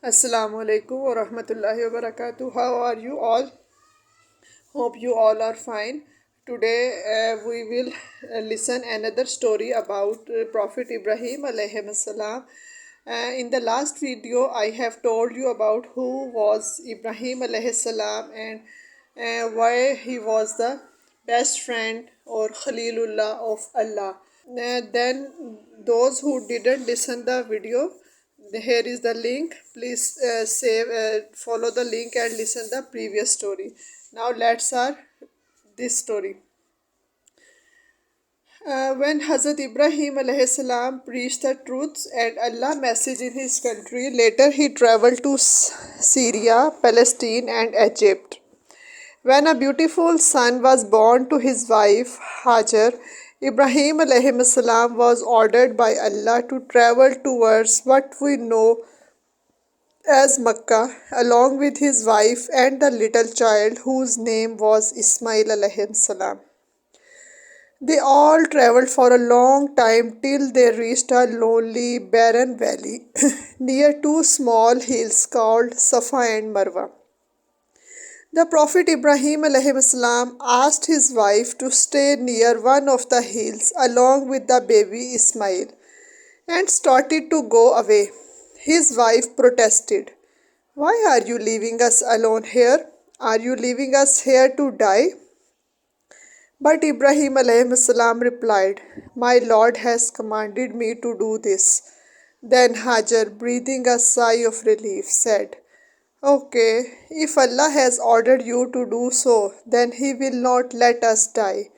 Assalamu alaikum wa rahmatullahi wa barakatuh. How are you all? Hope you all are fine. Today we will listen another story about Prophet Ibrahim alayhi salam. In the last video, I have told you about who was Ibrahim alayhi salam and why he was the best friend or Khalilullah of Allah. Then those who didn't listen the video, here is the link. Please follow the link and listen the previous story. Now let's start this story. When Hazrat Ibrahim alayhi salam preached the truth and Allah message in his country, later he traveled to Syria, Palestine and Egypt. When a beautiful son was born to his wife Hajar, Ibrahim alayhi salam was ordered by Allah to travel towards what we know as Makkah, along with his wife and the little child whose name was Ismail alayhi salam. They all traveled for a long time till they reached a lonely, barren valley near two small hills called Safa and Marwa. The Prophet Ibrahim alayhi salam asked his wife to stay near one of the hills along with the baby Ismail and started to go away. His wife protested, "Why are you leaving us alone here? Are you leaving us here to die?" But Ibrahim alayhi salam replied, "My Lord has commanded me to do this." Then Hajar, breathing a sigh of relief, said, "Okay, if Allah has ordered you to do so, then He will not let us die."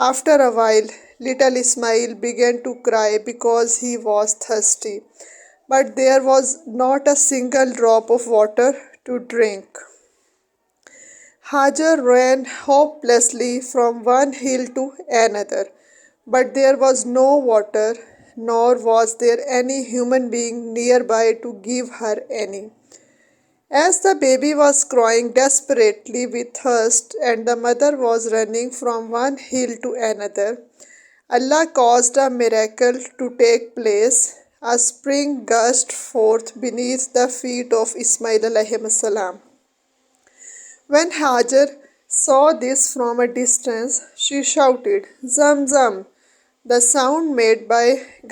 After a while, little Ismail began to cry because he was thirsty, but there was not a single drop of water to drink. Hajar ran hopelessly from one hill to another, but there was no water, nor was there any human being nearby to give her any. As the baby was crying desperately with thirst and the mother was running from one hill to another, Allah caused a miracle to take place. A spring gushed forth beneath the feet of Ismail alayhi salam. When Hajar saw this from a distance, she shouted, "Zam Zam," the sound made by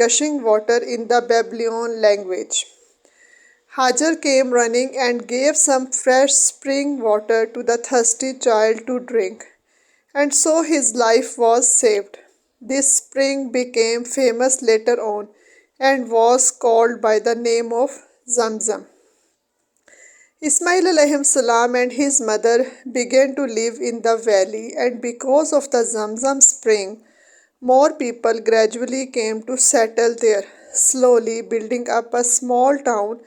gushing water in the Babylonian language. Hajar came running and gave some fresh spring water to the thirsty child to drink, and so his life was saved. This spring became famous later on and was called by the name of Zamzam. Ismail alayhi salam and his mother began to live in the valley, and because of the Zamzam spring, more people gradually came to settle there, slowly building up a small town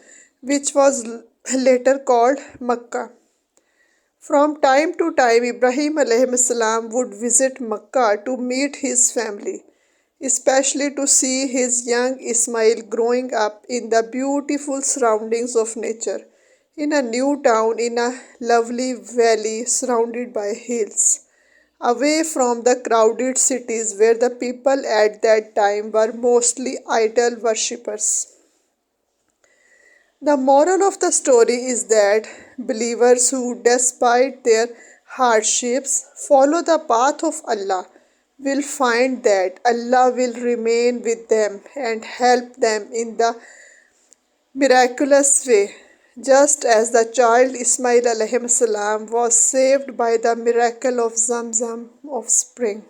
which was later called Makkah. From time to time, Ibrahim alayhi salam would visit Makkah to meet his family, especially to see his young Ismail growing up in the beautiful surroundings of nature, in a new town in a lovely valley surrounded by hills, away from the crowded cities where the people at that time were mostly idol worshippers. The moral of the story is that believers who, despite their hardships, follow the path of Allah will find that Allah will remain with them and help them in the miraculous way, just as the child Ismail alayhi salam was saved by the miracle of Zamzam of spring.